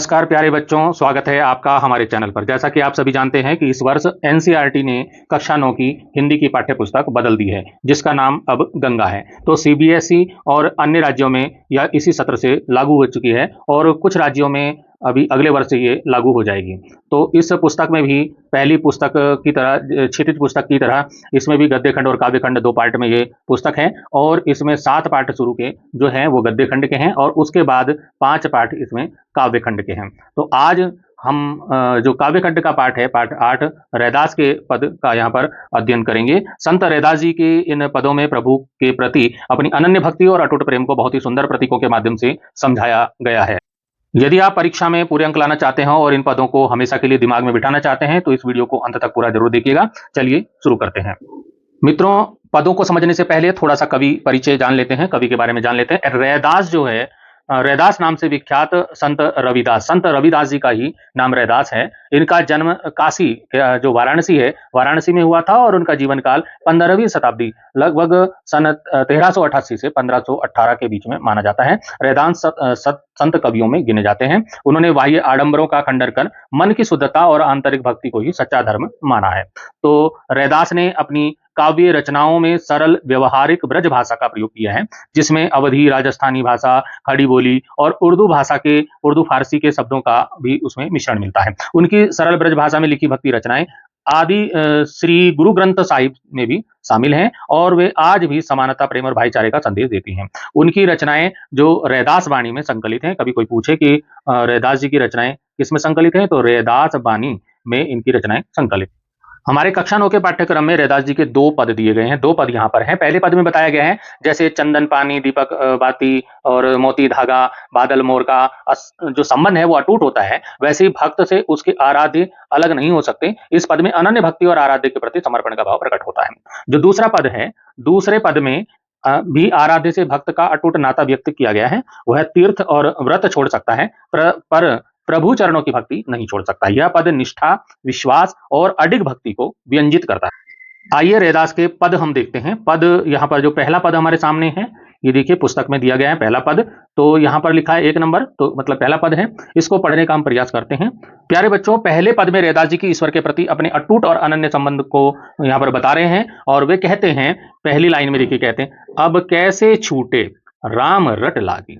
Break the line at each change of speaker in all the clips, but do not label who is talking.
नमस्कार प्यारे बच्चों, स्वागत है आपका हमारे चैनल पर। जैसा कि आप सभी जानते हैं कि इस वर्ष एनसीईआरटी ने कक्षा 9 की हिंदी की पाठ्य पुस्तक बदल दी है, जिसका नाम अब गंगा है। तो सीबीएसई और अन्य राज्यों में यह इसी सत्र से लागू हो चुकी है और कुछ राज्यों में अभी अगले वर्ष से ये लागू हो जाएगी। तो इस पुस्तक में भी पहली पुस्तक की तरह, क्षितिज पुस्तक की तरह, इसमें भी गद्य खंड और काव्य खंड 2 पार्ट में ये पुस्तक है और इसमें 7 पार्ट शुरू के जो हैं वो गद्य खंड के हैं और उसके बाद 5 पार्ट इसमें काव्य खंड के हैं। तो आज हम जो काव्य खंड का पाठ है, पाठ 8, रैदास के पद का यहाँ पर अध्ययन करेंगे। संत रैदास जी के इन पदों में प्रभु के प्रति अपनी अनन्य भक्ति और अटूट प्रेम को बहुत ही सुंदर प्रतीकों के माध्यम से समझाया गया है। यदि आप परीक्षा में पूरे अंक लाना चाहते हैं और इन पदों को हमेशा के लिए दिमाग में बिठाना चाहते हैं तो इस वीडियो को अंत तक पूरा जरूर देखिएगा। चलिए शुरू करते हैं। मित्रों, पदों को समझने से पहले थोड़ा सा कवि परिचय जान लेते हैं, कवि के बारे में जान लेते हैं। रैदास जो है, रैदास नाम से विख्यात संत रविदास जी का ही नाम रैदास है। इनका जन्म काशी जो वाराणसी है, वाराणसी में हुआ था और उनका जीवन काल 15वीं शताब्दी लगभग सन 1388 से 1518 के बीच में माना जाता है। रैदास संत कवियों में गिने जाते हैं। उन्होंने बाह्य आडंबरों का खंडन कर मन की शुद्धता और आंतरिक भक्ति को ही सच्चा धर्म माना है। तो रैदास ने अपनी काव्य रचनाओं में सरल व्यवहारिक ब्रज भाषा का प्रयोग किया है, जिसमें अवधी, राजस्थानी भाषा, खड़ी बोली और उर्दू फारसी के शब्दों का भी उसमें मिश्रण मिलता है। उनकी सरल ब्रज भाषा में लिखी भक्ति रचनाएं आदि श्री गुरु ग्रंथ साहिब में भी शामिल हैं और वे आज भी समानता, प्रेम और भाईचारे का संदेश देती हैं। उनकी रचनाएं जो रैदास वाणी में संकलित हैं, कभी कोई पूछे कि रैदास जी की रचनाएं किसमें संकलित हैं, तो रैदास वाणी में इनकी रचनाएं संकलित। हमारे कक्षा 9 के पाठ्यक्रम में रैदास जी के 2 पद दिए गए हैं। 2 पद यहाँ पर हैं। पहले पद में बताया गया है जैसे चंदन पानी, दीपक बाती और मोती धागा, बादल मोर का जो संबंध है वो अटूट होता है, वैसे ही भक्त से उसके आराध्य अलग नहीं हो सकते। इस पद में अनन्य भक्ति और आराध्य के प्रति समर्पण का भाव प्रकट होता है। जो दूसरा पद है, दूसरे पद में भी आराध्य से भक्त का अटूट नाता व्यक्त किया गया है। वह तीर्थ और व्रत छोड़ सकता है पर प्रभु चरणों की भक्ति नहीं छोड़ सकता। यह पद निष्ठा, विश्वास और अडिग भक्ति को व्यंजित करता है। आइए रैदास के पद हम देखते हैं। पद यहाँ पर जो पहला पद हमारे सामने है, ये देखिए पुस्तक में दिया गया है पहला पद। तो यहाँ पर लिखा है 1 नंबर, तो मतलब पहला पद है। इसको पढ़ने का हम प्रयास करते हैं। प्यारे बच्चों, पहले पद में रैदास जी की ईश्वर के प्रति अपने अटूट और अनन्य संबंध को यहाँ पर बता रहे हैं और वे कहते हैं, पहली लाइन में देखिए, कहते हैं, अब कैसे छूटे राम रट लागी।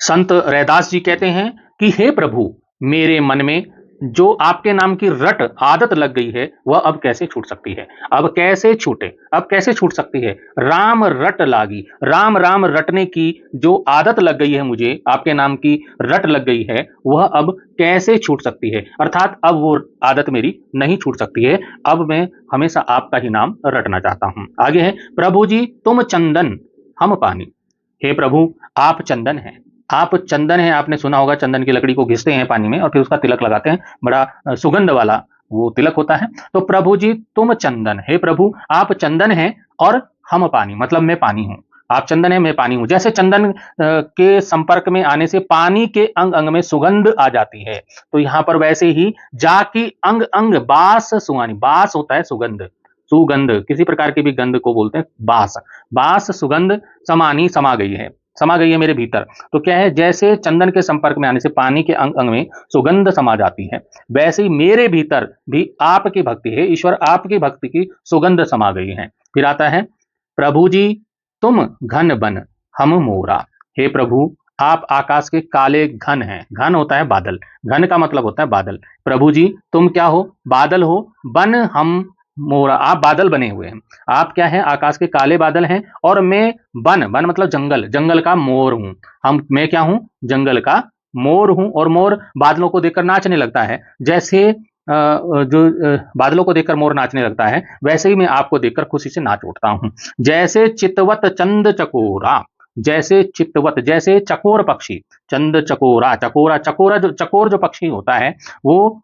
संत रैदास जी कहते हैं कि हे प्रभु, मेरे मन में जो आपके नाम की रट आदत लग गई है वह अब कैसे छूट सकती है। अब कैसे छूटे, अब कैसे छूट सकती है। राम रट लागी, राम राम रटने की जो आदत लग गई है मुझे, आपके नाम की रट लग गई है, वह अब कैसे छूट सकती है। अर्थात अब वो आदत मेरी नहीं छूट सकती है। अब मैं हमेशा आपका ही नाम रटना चाहता हूं। आगे है, प्रभु जी तुम चंदन हम पानी। हे प्रभु, आप चंदन हैं, आप चंदन हैं। आपने सुना होगा, चंदन की लकड़ी को घिसते हैं पानी में और फिर उसका तिलक लगाते हैं, बड़ा सुगंध वाला वो तिलक होता है। तो प्रभु जी तुम चंदन, हे प्रभु आप चंदन हैं और हम पानी, मतलब मैं पानी हूं। आप चंदन है, मैं पानी हूं। जैसे चंदन के संपर्क में आने से पानी के अंग अंग में सुगंध आ जाती है, तो यहां पर वैसे ही जाकी अंग अंग बास सुहानी। बास होता है सुगंध, सुगंध किसी प्रकार की भी गंध को बोलते हैं बास। बास सुगंध समानी, समा गई है मेरे भीतर। तो क्या है, जैसे चंदन के संपर्क में आने से पानी के अंग अंग में सुगंध समा जाती है, वैसे ही मेरे भीतर भी आपकी भक्ति है, ईश्वर आपकी भक्ति की सुगंध समा गई है। फिर आता है, प्रभु जी तुम घन बन हम मोरा। हे प्रभु, आप आकाश के काले घन हैं। घन होता है बादल, घन का मतलब होता है बादल। प्रभु जी तुम क्या हो, बादल हो। बन हम मोरा, आप बादल बने हुए हैं। आप क्या हैं, आकाश के काले बादल हैं और मैं बन मतलब जंगल, जंगल का मोर हूं। मैं क्या हूं, जंगल का मोर हूं। और मोर बादलों को देखकर नाचने लगता है। जैसे बादलों को देखकर मोर नाचने लगता है, वैसे ही मैं आपको देखकर खुशी से नाच उठता हूं। जैसे चितवत चंद चकोरा, जैसे चितवत, जैसे चकोर पक्षी, चंद चकोरा, चकोर जो पक्षी होता है वो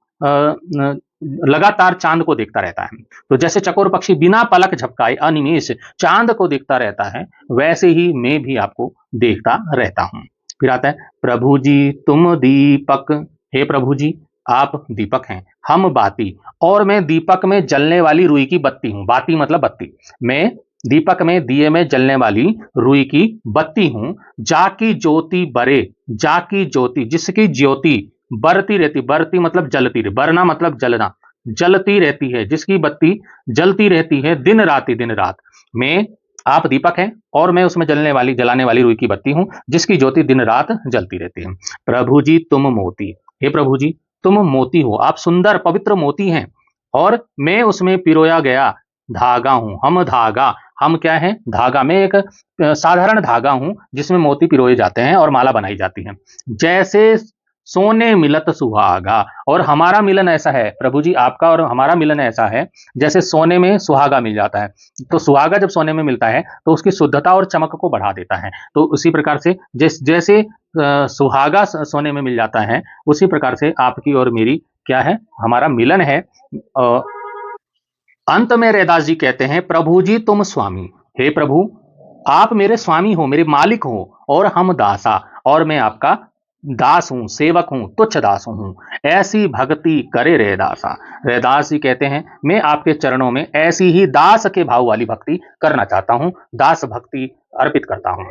लगातार चांद को देखता रहता है। तो जैसे चकोर पक्षी बिना पलक झपकाए अनिमेष चांद को देखता रहता है, वैसे ही मैं भी आपको देखता रहता हूं। फिर आता है, प्रभु जी तुम दीपक। हे प्रभु जी आप दीपक हैं, हम बाती, और मैं दीपक में जलने वाली रुई की बत्ती हूं। बाती मतलब बत्ती। मैं दीपक में, दिए में जलने वाली रुई की बत्ती हूं। जाकी ज्योति बरे, जाकी ज्योति जिसकी ज्योति बरती रहती, बरती मतलब जलती, बरना मतलब जलना, जलती रहती है, जिसकी बत्ती जलती रहती है दिन रात ही दिन रात। मैं, आप दीपक हैं और मैं उसमें जलाने वाली रुई की बत्ती हूं, जिसकी ज्योति दिन रात जलती रहती है। प्रभु जी तुम मोती, हे प्रभु जी तुम मोती हो, आप सुंदर पवित्र मोती हैं, और मैं उसमें पिरोया गया धागा हूं। हम धागा, हम क्या है? धागा। मैं एक साधारण धागा हूं जिसमें मोती पिरोए जाते हैं और माला बनाई जाती है। जैसे सोने मिलत सुहागा, और हमारा मिलन ऐसा है प्रभु जी, आपका और हमारा मिलन ऐसा है जैसे सोने में सुहागा मिल जाता है। तो सुहागा जब सोने में मिलता है तो उसकी शुद्धता और चमक को बढ़ा देता है। तो उसी प्रकार से जैसे सुहागा सोने में मिल जाता है, उसी प्रकार से आपकी और मेरी क्या है? हमारा मिलन है। अंत में रैदास जी कहते हैं, प्रभु जी तुम स्वामी, हे प्रभु आप मेरे स्वामी हो, मेरे मालिक हो, और हम दासा, और मैं आपका दास हूं, सेवक हूं, तुच्छ दास हूं। ऐसी भक्ति करे रैदासा। रैदास जी कहते हैं, मैं आपके चरणों में ऐसी ही दास के भाव वाली भक्ति करना चाहता हूं, दास भक्ति अर्पित करता हूं।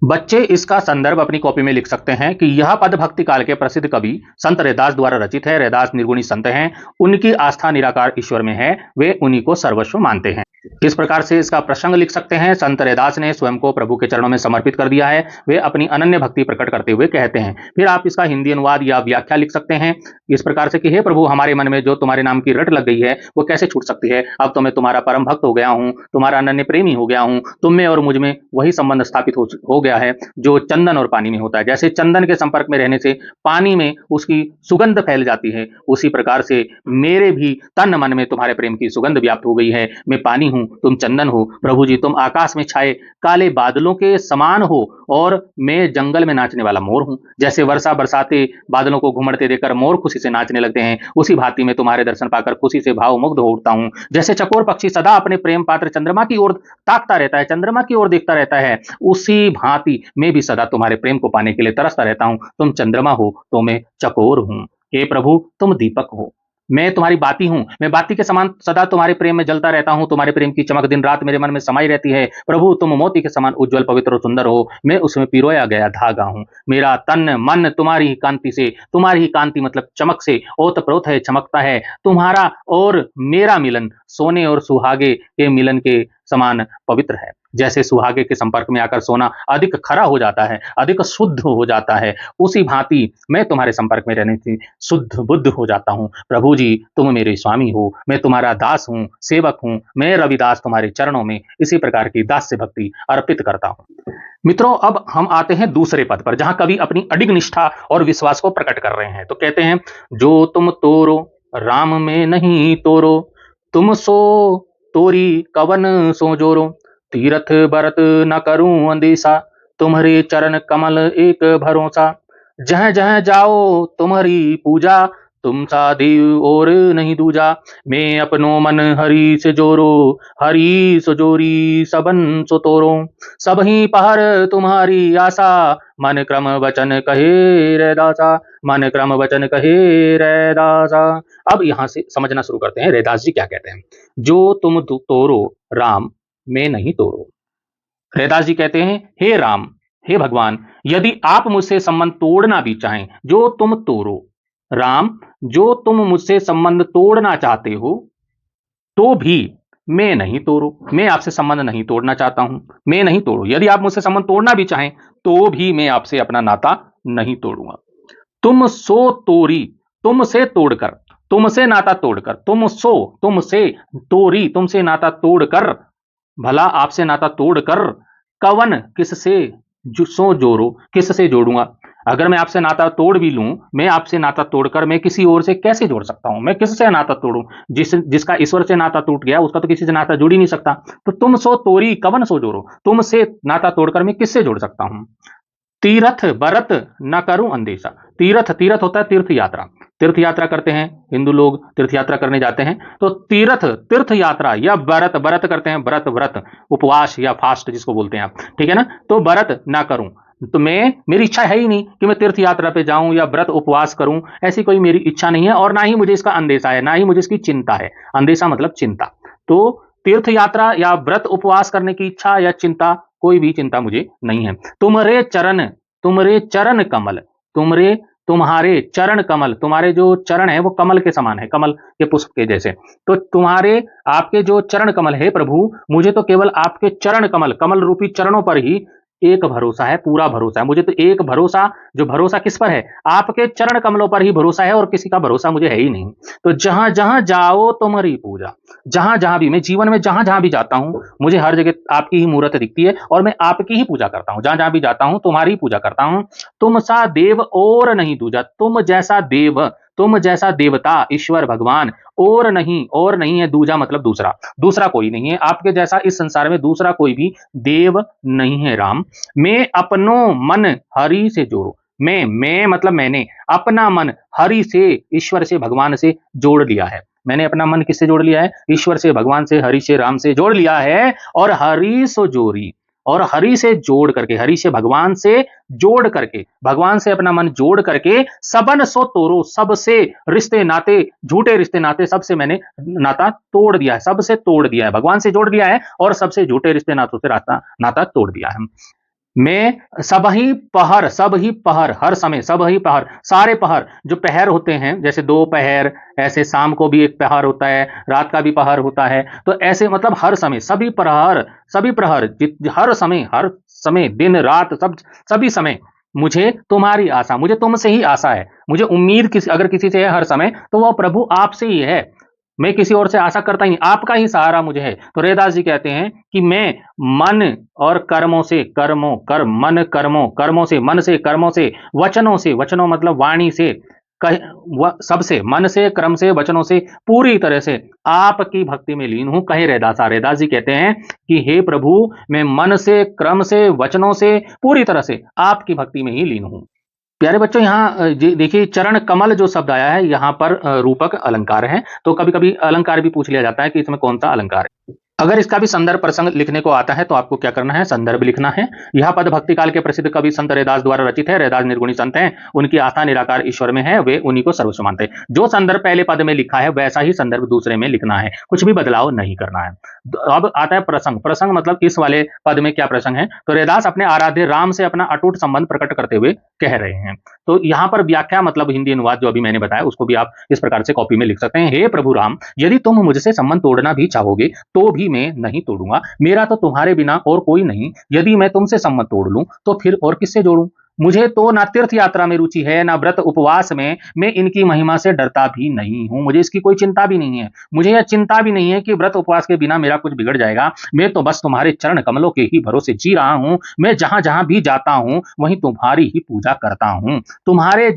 बच्चे इसका संदर्भ अपनी कॉपी में लिख सकते हैं कि यह पद भक्ति काल के प्रसिद्ध कवि संत रैदास द्वारा रचित है। रैदास निर्गुणी संत हैं, उनकी आस्था निराकार ईश्वर में है, वे उन्हीं को सर्वस्व मानते हैं। इस प्रकार से इसका प्रसंग लिख सकते हैं, संत रैदास ने स्वयं को प्रभु के चरणों में समर्पित कर दिया है, वे अपनी अनन्य भक्ति प्रकट करते हुए कहते हैं। फिर आप इसका हिंदी अनुवाद या व्याख्या लिख सकते हैं इस प्रकार से कि हे प्रभु, हमारे मन में जो तुम्हारे नाम की रट लग गई है वो कैसे छूट सकती है? अब तो मैं तुम्हारा परम भक्त हो गया हूं, तुम्हारा अनन्य प्रेमी हो गया हूं, तुम में और मुझ में वही संबंध स्थापित हो गया है जो चंदन और पानी में होता है। जैसे चंदन के संपर्क में रहने से पानी में उसकी सुगंध फैल जाती है, उसी प्रकार से मेरे भी तन मन में तुम्हारे प्रेम की सुगंध व्याप्त हो गई है। मैं पानी हूं, तुम चंदन हो। प्रभु जी तुम आकाश में छाए काले बादलों के समान हो, और मैं जंगल में नाचने वाला मोर हूं। जैसे वर्षा बरसाते बादलों को घुमड़ते देखकर मोर खुशी से नाचने लगते हैं, उसी भांति मैं तुम्हारे दर्शन पाकर खुशी से भावमुग्ध हो उठता हूं। जैसे चकोर पक्षी सदा अपने प्रेम पात्र चंद्रमा की ओर ताकता रहता है, चंद्रमा की ओर देखता रहता है, उसी भांति मैं भी सदा तुम्हारे प्रेम को पाने के लिए तरसता रहता हूं। तुम चंद्रमा हो तो मैं चकोर हूं। हे प्रभु तुम दीपक हो, मैं तुम्हारी बाती हूं, मैं बाती के समान सदा तुम्हारे प्रेम में जलता रहता हूं। तुम्हारे प्रेम की चमक दिन रात मेरे मन में समाई रहती है। प्रभु तुम मोती के समान उज्जवल पवित्र और सुंदर हो, मैं उसमें पिरोया गया धागा हूं। मेरा तन मन तुम्हारी ही कांति से, तुम्हारी ही कांति मतलब चमक से ओतप्रोत है, चमकता है। तुम्हारा और मेरा मिलन सोने और सुहागे के मिलन के समान पवित्र है। जैसे सुहागे के संपर्क में आकर सोना अधिक खरा हो जाता है, अधिक शुद्ध हो जाता है, उसी भांति मैं तुम्हारे संपर्क में रहने से शुद्ध बुद्ध हो जाता हूं। प्रभु जी तुम मेरे स्वामी हो, मैं तुम्हारा दास हूं, सेवक हूं, मैं रविदास तुम्हारे चरणों में इसी प्रकार की दास्य भक्ति अर्पित करता हूं। मित्रों, अब हम आते हैं दूसरे पद पर, जहां कवि अपनी अडिग निष्ठा और विश्वास को प्रकट कर रहे हैं। तो कहते हैं, जो तुम तोरो राम में नहीं तोरो, तुम सो तोरी कवन सो जोरो, तीरथ बरत न करूं अंदेशा, तुम्हारे चरण कमल एक भरोसा, जह जह जाओ तुम्हारी पूजा, तुम सा देव और नहीं दूजा, मैं अपनो मन हरि से जोरो, हरि सो जोरी सबन सो तोरो, सब ही पहर तुम्हारी आशा, मन क्रम वचन कहे रैदासा, मन क्रम वचन कहे रैदासा। अब यहां से समझना शुरू करते हैं रैदास जी क्या कहते हैं। जो तुम तोरो राम में नहीं तोरो। रैदास जी कहते हैं, हे राम, हे भगवान, यदि आप मुझसे संबंध तोड़ना भी चाहें, जो तुम तोड़ो राम, जो तुम मुझसे संबंध तोड़ना चाहते हो तो भी मैं नहीं तोड़ो, मैं आपसे संबंध नहीं तोड़ना चाहता हूं, मैं नहीं तोड़ो। यदि आप मुझसे संबंध तोड़ना भी चाहें तो भी मैं आपसे अपना नाता नहीं तोड़ूंगा। तुम सो तोरी, तुमसे तोड़कर, तुमसे नाता तोड़कर, तुम सो, तुमसे तोरी, तुमसे नाता तोड़कर, भला आपसे नाता तोड़कर, कवन किससे सो जोड़ो, किससे जोड़ूंगा। अगर मैं आपसे नाता तोड़ भी लूं, मैं आपसे नाता तोड़कर मैं किसी और से कैसे जोड़ सकता हूं? मैं किससे नाता तोड़ूं? जिसका ईश्वर से नाता टूट गया उसका तो किसी से नाता जुड़ ही नहीं सकता। तो तुम सो तोरी कवन सो जोड़ो, तुमसे नाता तोड़कर मैं किससे जोड़ सकता हूं। तीरथ बरत न करूं अंदेशा। तीर्थ, तीर्थ होता है तीर्थ यात्रा, तीर्थ यात्रा करते हैं हिंदू लोग, तीर्थ यात्रा करने जाते हैं। तो तीर्थ, तीर्थ यात्रा या व्रत, व्रत करते हैं, व्रत, व्रत उपवास या फास्ट जिसको बोलते हैं आप, ठीक है ना। तो व्रत ना करूं, तो मेरी इच्छा है ही नहीं कि मैं तीर्थ यात्रा पे जाऊं या व्रत उपवास करूं, ऐसी कोई मेरी इच्छा नहीं है, और ना ही मुझे इसका अंदेशा है, ना ही मुझे इसकी चिंता है। अंदेशा मतलब चिंता। तो तीर्थ यात्रा या व्रत उपवास करने की इच्छा या चिंता, कोई भी चिंता मुझे नहीं है। तुम्हारे चरण, तुम्हारे चरण कमल, तुम्हारे तुम्हारे चरण कमल, तुम्हारे जो चरण है वो कमल के समान है, कमल के पुष्प के जैसे। तो तुम्हारे आपके जो चरण कमल है प्रभु, मुझे तो केवल आपके चरण कमल, कमल रूपी चरणों पर ही एक भरोसा है, पूरा भरोसा है। मुझे तो एक भरोसा, जो भरोसा किस पर है? आपके चरण कमलों पर ही भरोसा है, और किसी का भरोसा मुझे है ही नहीं। तो जहां जहां जाओ तुम्हारी पूजा, जहां जहां भी मैं जीवन में जहां जहां भी जाता हूं, मुझे हर जगह आपकी ही मूर्त दिखती है और मैं आपकी ही पूजा करता हूं। जहां जहां भी जाता हूं तुम्हारी ही पूजा करता हूं। तुम सा देव और नहीं दूजा, तुम जैसा देव, तुम जैसा देवता, ईश्वर, भगवान और नहीं है, दूजा मतलब दूसरा, दूसरा कोई नहीं है आपके जैसा इस संसार में, दूसरा कोई भी देव नहीं है राम। मैं अपनो मन हरि से जोड़ो, मैं मतलब मैंने अपना मन हरि से, ईश्वर से, भगवान से जोड़ लिया है। मैंने अपना मन किससे जोड़ लिया है? ईश्वर से, भगवान से, हरि से, राम से जोड़ लिया है। और हरि सो जोड़ी, और हरि से जोड़ करके, हरि से, भगवान से जोड़ करके, भगवान से अपना मन जोड़ करके, सबन सो तोड़ो, सबसे रिश्ते नाते, झूठे रिश्ते नाते, सबसे मैंने नाता तोड़ दिया है, सबसे तोड़ दिया है, भगवान से जोड़ दिया है और सबसे झूठे रिश्ते नातों से नाता तोड़ दिया है। मैं सब ही पहर, हर समय, सब ही पहर, सारे पहर जो पहर होते हैं, जैसे दो पहर, ऐसे शाम को भी एक पहर होता है, रात का भी पहर होता है। तो ऐसे मतलब हर समय, सभी प्रहर, सभी प्रहर, हर समय, दिन रात, सभी समय मुझे तुम्हारी आशा, मुझे तुमसे ही आशा है। मुझे उम्मीद अगर किसी से है हर समय, तो वह प्रभु आपसे ही है। मैं किसी और से आशा करता ही नहीं, आपका ही सहारा मुझे है। तो रैदास जी कहते हैं कि मैं मन और कर्मों से, मन कर्मों से, मन से, कर्मों से, वचनों से, वचनों मतलब वाणी से, सबसे, मन से, क्रम से, वचनों से, पूरी तरह से आपकी भक्ति में लीन हूं, कहे रैदासा। रैदास जी कहते हैं कि हे प्रभु, मैं मन से, क्रम से, वचनों से, पूरी तरह से आपकी भक्ति में ही लीन हूं। प्यारे बच्चों, यहाँ देखिए चरण कमल जो शब्द आया है, यहाँ पर रूपक अलंकार है। तो कभी कभी अलंकार भी पूछ लिया जाता है कि इसमें कौन सा अलंकार है। अगर इसका भी संदर्भ प्रसंग लिखने को आता है तो आपको क्या करना है? संदर्भ लिखना है। यह पद भक्ति काल के प्रसिद्ध कवि संत रैदास द्वारा रचित है। रैदास निर्गुणी संत हैं, उनकी आस्था निराकार ईश्वर में है, वे उन्हीं को सर्वस्व मानते हैं। जो संदर्भ पहले पद में लिखा है वैसा ही संदर्भ दूसरे में लिखना है, कुछ भी बदलाव नहीं करना है। अब आता है प्रसंग। प्रसंग मतलब इस वाले पद में क्या प्रसंग है? तो रैदास अपने आराध्य राम से अपना अटूट संबंध प्रकट करते हुए कह रहे हैं। तो यहाँ पर व्याख्या मतलब हिंदी अनुवाद जो अभी मैंने बताया उसको भी आप इस प्रकार से कॉपी में लिख सकते हैं। हे प्रभु राम, यदि तुम मुझसे संबंध तोड़ना भी चाहोगे तो भी मैं नहीं तोड़ूंगा। मेरा तो तुम्हारे बिना और कोई नहीं। यदि मैं तुमसे संबंध तोड़ लूं तो फिर और किससे जोड़ूं? मुझे तो ना तीर्थ यात्रा में रुचि है, ना व्रत उपवास में। मैं इनकी महिमा से डरता भी नहीं हूं, मुझे इसकी कोई चिंता भी नहीं है। मुझे यह चिंता भी नहीं है कि व्रत उपवास के बिना मेरा कुछ बिगड़ जाएगा। मैं तो बस तुम्हारे चरण कमलों के ही भरोसे जी रहा हूं। मैं जहां जहां भी जाता हूं वहीं तुम्हारी ही पूजा करता हूं। तुम्हारे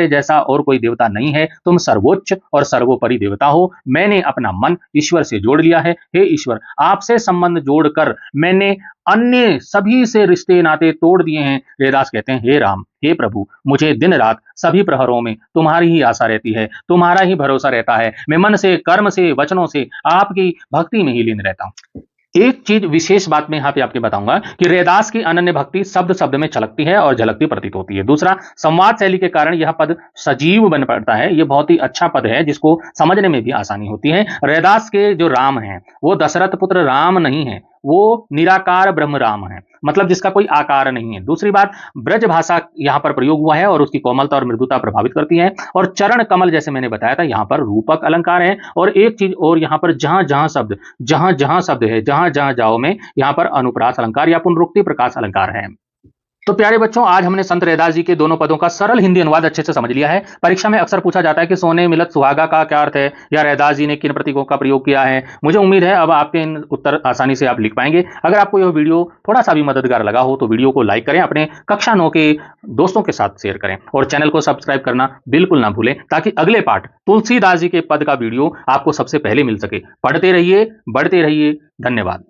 जैसा और कोई देवता नहीं है। तुम सर्वोच्च और सर्वोपरि देवता हो। मैंने अपना मन ईश्वर से जोड़ लिया है। हे ईश्वर, आपसे संबंध जोड़कर मैंने अन्य सभी से रिश्ते नाते तोड़ दिए हैं। रैदास कहते हैं, हे राम, हे प्रभु, मुझे दिन रात सभी प्रहरों में तुम्हारी ही आशा रहती है, तुम्हारा ही भरोसा रहता है। मैं मन से, कर्म से, वचनों से आपकी भक्ति में ही लीन रहता हूं। एक चीज विशेष बात मैं यहाँ पे आपके बताऊंगा कि रैदास की अनन्य भक्ति शब्द शब्द में छलकती है और झलकती प्रतीत होती है। दूसरा, संवाद शैली के कारण यह पद सजीव बन पड़ता है। यह बहुत ही अच्छा पद है जिसको समझने में भी आसानी होती है। रैदास के जो राम हैं वो दशरथ पुत्र राम नहीं है, वो निराकार ब्रह्म राम है, मतलब जिसका कोई आकार नहीं है। दूसरी बात, ब्रज भाषा यहाँ पर प्रयोग हुआ है और उसकी कोमलता और मृदुता प्रभावित करती है। और चरण कमल जैसे मैंने बताया था, यहाँ पर रूपक अलंकार है। और एक चीज और, यहाँ पर जहां जहां शब्द है, जहां जहां जाओ में, यहाँ पर अनुप्रास अलंकार या पुनरुक्ति प्रकाश अलंकार है। तो प्यारे बच्चों, आज हमने संत रैदास जी के दोनों पदों का सरल हिंदी अनुवाद अच्छे से समझ लिया है। परीक्षा में अक्सर पूछा जाता है कि सोने मिलत सुहागा का क्या अर्थ है, या रैदास जी ने किन प्रतीकों का प्रयोग किया है। मुझे उम्मीद है अब आपके इन उत्तर आसानी से आप लिख पाएंगे। अगर आपको यह वीडियो थोड़ा सा भी मददगार लगा हो तो वीडियो को लाइक करें, अपने कक्षा 9 के दोस्तों के साथ शेयर करें और चैनल को सब्सक्राइब करना बिल्कुल ना भूलें, ताकि अगले पाठ तुलसीदास जी के पद का वीडियो आपको सबसे पहले मिल सके। पढ़ते रहिए, बढ़ते रहिए। धन्यवाद।